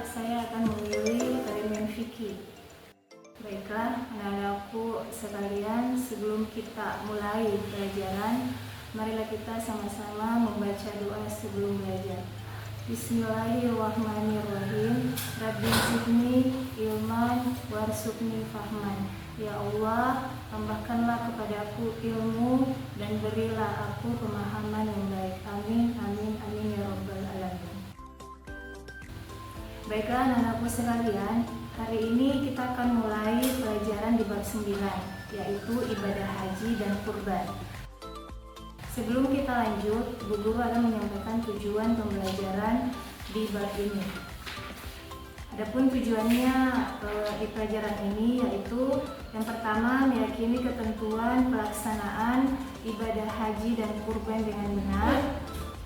saya akan memilih kalimat fikih. Baiklah, anak-anakku sekalian, sebelum kita mulai pelajaran, marilah kita sama-sama membaca doa sebelum belajar. Bismillahirrahmanirrahim. Rabbi zidni ilman warzuqni fahman. Ya Allah, tambahkanlah kepadaku ilmu dan berilah aku pemahaman yang baik. Amin, amin, amin ya rabbal alamin. Baiklah anak-anakku sekalian, hari ini kita akan mulai pelajaran di bab 9, yaitu ibadah haji dan kurban. Sebelum kita lanjut, Bu Guru akan menyampaikan tujuan pembelajaran di bab ini. Adapun tujuannya di pelajaran ini yaitu yang pertama, meyakini ketentuan pelaksanaan ibadah haji dan kurban dengan benar.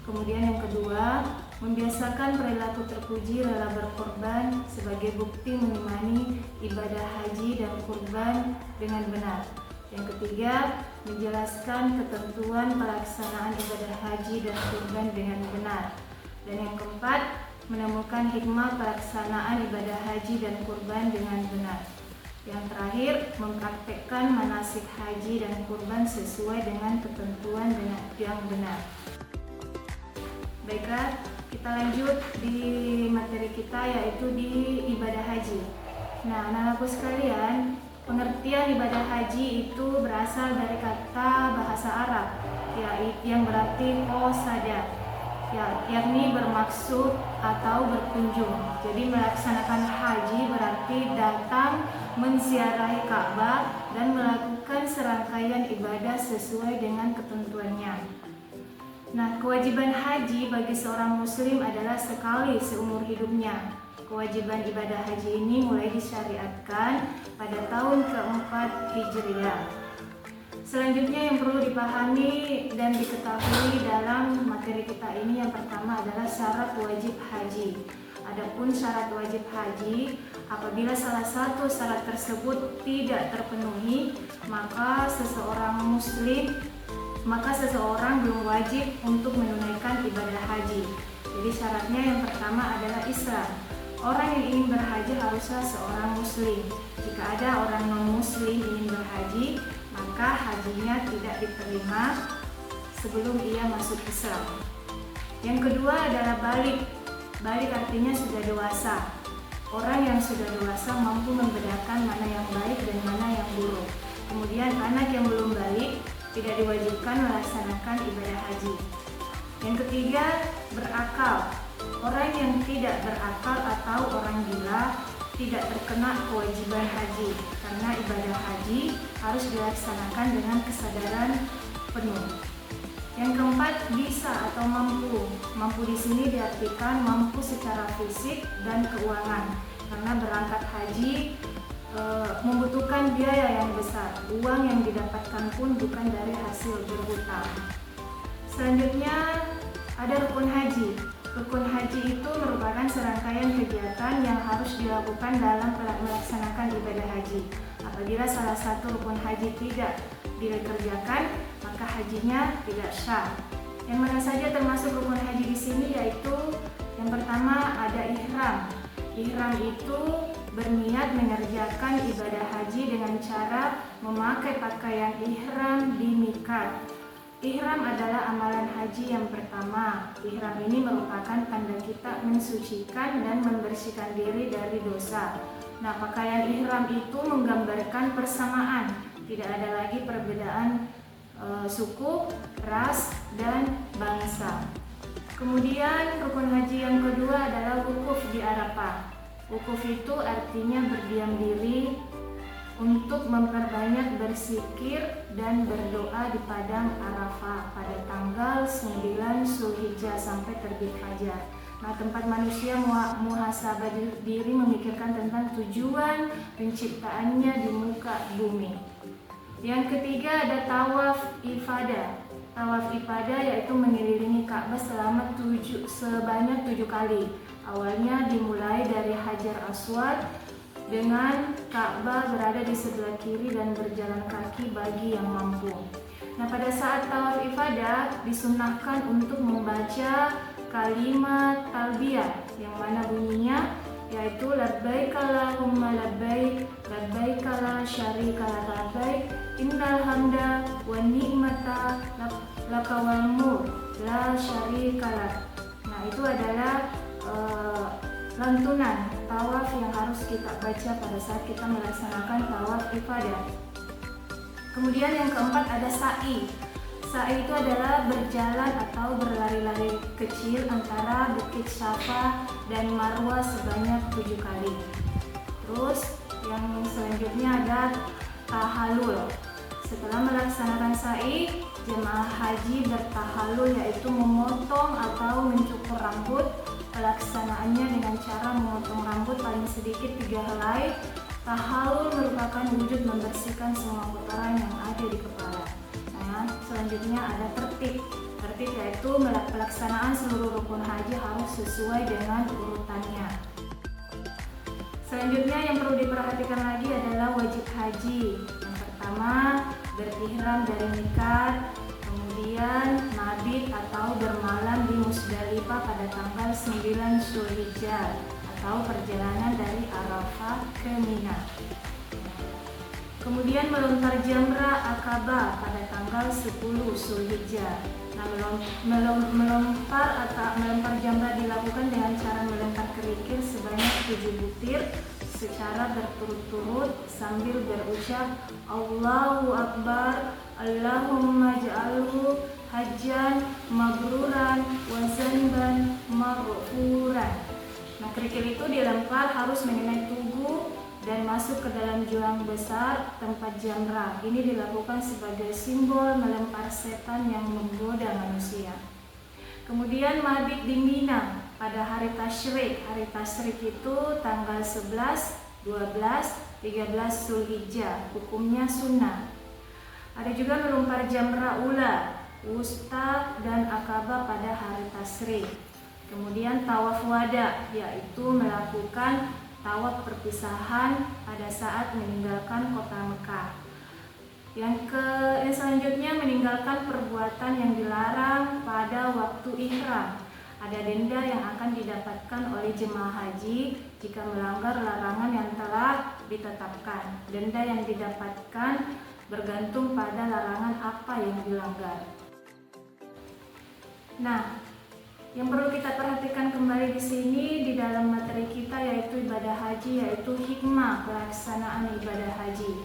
Kemudian yang kedua, membiasakan perilaku terpuji rela berkorban sebagai bukti mengimani ibadah haji dan kurban dengan benar. Yang ketiga, menjelaskan ketentuan pelaksanaan ibadah haji dan kurban dengan benar. Dan yang keempat, menemukan hikmah pelaksanaan ibadah haji dan kurban dengan benar. Yang terakhir, mempraktekkan manasik haji dan kurban sesuai dengan ketentuan yang benar. Baiklah, kita lanjut di materi kita, yaitu di ibadah haji. Nah, anak-anakku sekalian, pengertian ibadah haji itu berasal dari kata bahasa Arab yang berarti qasada, yakni bermaksud atau berkunjung. Jadi melaksanakan haji berarti datang menziarahi Ka'bah dan melakukan serangkaian ibadah sesuai dengan ketentuannya. Nah, kewajiban haji bagi seorang muslim adalah sekali seumur hidupnya. Kewajiban ibadah haji ini mulai disyariatkan pada tahun keempat Hijriah. Selanjutnya yang perlu dipahami dan diketahui dalam materi kita ini, yang pertama adalah syarat wajib haji. Adapun syarat wajib haji, apabila salah satu syarat tersebut tidak terpenuhi, maka seseorang belum wajib untuk menunaikan ibadah haji. Jadi syaratnya yang pertama adalah Islam. Orang yang ingin berhaji haruslah seorang muslim. Jika ada orang non-muslim ingin berhaji, maka hajinya tidak diterima sebelum ia masuk Islam. Yang kedua adalah balik. Balik artinya sudah dewasa. Orang yang sudah dewasa mampu membedakan mana yang baik dan mana yang buruk. Kemudian anak yang belum balik tidak diwajibkan melaksanakan ibadah haji. Yang ketiga, berakal. Orang yang tidak berakal atau orang gila tidak terkena kewajiban haji, karena ibadah haji harus dilaksanakan dengan kesadaran penuh. Yang keempat, bisa atau mampu. Mampu di sini diartikan mampu secara fisik dan keuangan, karena berangkat haji membutuhkan biaya yang besar. Uang yang didapatkan pun bukan dari hasil berhutang. Selanjutnya ada rukun haji. Rukun haji itu merupakan serangkaian kegiatan yang harus dilakukan dalam melaksanakan ibadah haji. Apabila salah satu rukun haji tidak dikerjakan, maka hajinya tidak sah. Yang mana saja termasuk rukun haji di sini, yaitu yang pertama ada ihram. Ihram itu berniat mengerjakan ibadah haji dengan cara memakai pakaian ihram di miqat. Ihram adalah amalan haji yang pertama. Ihram ini merupakan tanda kita mensucikan dan membersihkan diri dari dosa. Nah, pakaian ihram itu menggambarkan persamaan. Tidak ada lagi perbedaan suku, ras, dan bangsa. Kemudian rukun haji yang kedua adalah wukuf di Arafah. Wukuf itu artinya berdiam diri untuk memperbanyak berzikir dan berdoa di padang Arafah pada tanggal 9 Zulhijjah sampai terbit fajar. Nah, tempat manusia muhasabah diri, memikirkan tentang tujuan penciptaannya di muka bumi. Yang ketiga ada tawaf ifadah. Tawaf ifadah yaitu mengelilingi Ka'bah sebanyak 7 kali. Awalnya dimulai dari Hajar Aswad dengan Ka'bah berada di sebelah kiri dan berjalan kaki bagi yang mampu. Nah, pada saat tawaf ifadah disunahkan untuk membaca kalimat talbiyah yang mana bunyinya yaitu labbaik Allahumma labbaik, labbaik la syarika lak labbaik, innal hamda wan ni'mata laka wal mulk la syarika lak. Nah, itu adalah lantunan tawaf yang harus kita baca pada saat kita melaksanakan tawaf ifadah. Kemudian yang keempat ada sa'i. Sa'i itu adalah berjalan atau berlari-lari kecil antara Bukit Safa dan Marwah sebanyak 7 kali. Terus yang selanjutnya ada tahallul. Setelah melaksanakan sa'i, jemaah haji bertahallul, yaitu memotong atau mencukur rambut. Pelaksanaannya dengan cara memotong rambut paling sedikit 3 helai. Tahallul merupakan wujud membersihkan semua kotoran yang ada di kepala. Nah, selanjutnya ada tertib. Tertib yaitu pelaksanaan seluruh rukun haji harus sesuai dengan urutannya. Selanjutnya yang perlu diperhatikan lagi adalah wajib haji. Yang pertama, berihram dari miqat, kemudian mabit atau bermalam di Musdalifah pada tanggal 9 Zulhijjah atau perjalanan dari Arafah ke Mina. Kemudian melontar jamrah Aqabah pada tanggal 10 Zulhijjah. Nah, melempar jamrah dilakukan dengan cara melempar kerikil sebanyak 7 butir secara berturut-turut sambil berucap Allahu Akbar, Allahumma ja'alhu hajjan mabruran wa zanban maghfuran. Nah, kerikil itu dilempar harus mengenai tubuh dan masuk ke dalam jurang besar tempat jamrah. Ini dilakukan sebagai simbol melempar setan yang menggoda manusia. Kemudian mabit di Mina pada hari tasyrik. Hari tasyrik itu tanggal 11, 12, 13 Zulhijjah. Hukumnya sunnah. Ada juga melempar jamrah ula, wusta, dan Aqabah pada hari tasyrik. Kemudian tawaf wada, yaitu melakukan tawaf perpisahan pada saat meninggalkan kota Mekah. Yang selanjutnya meninggalkan perbuatan yang dilarang pada waktu ihram. Ada denda yang akan didapatkan oleh jemaah haji jika melanggar larangan yang telah ditetapkan. Denda yang didapatkan bergantung pada larangan apa yang dilanggar. Nah, yang perlu kita perhatikan kembali di sini di dalam materi kita yaitu ibadah haji, yaitu hikmah pelaksanaan ibadah haji.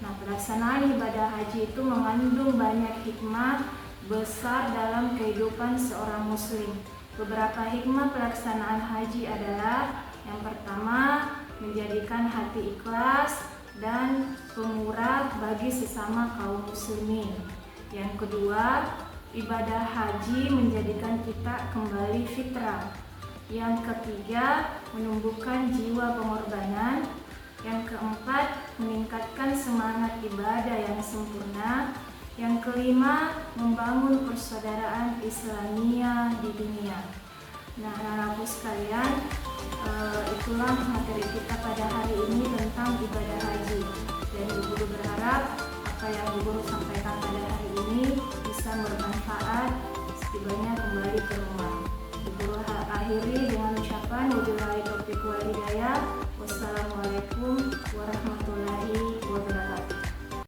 Nah, pelaksanaan ibadah haji itu mengandung banyak hikmah besar dalam kehidupan seorang muslim. Beberapa hikmah pelaksanaan haji adalah yang pertama, menjadikan hati ikhlas dan pemurah bagi sesama kaum muslimin. Yang kedua, ibadah haji menjadikan kita kembali fitrah. Yang ketiga, menumbuhkan jiwa pengorbanan. Yang keempat, meningkatkan semangat ibadah yang sempurna. Yang kelima, membangun persaudaraan Islamiyah di dunia. Nah, anak-anakku sekalian, itulah materi kita pada hari ini tentang ibadah haji. Dan Ibu Guru berharap apa yang Ibu Guru sampaikan pada hari ini bisa bermanfaat setibanya kembali ke rumah. Ibu Guru akhiri dengan ucapan wabillahi taufiq wal hidayah.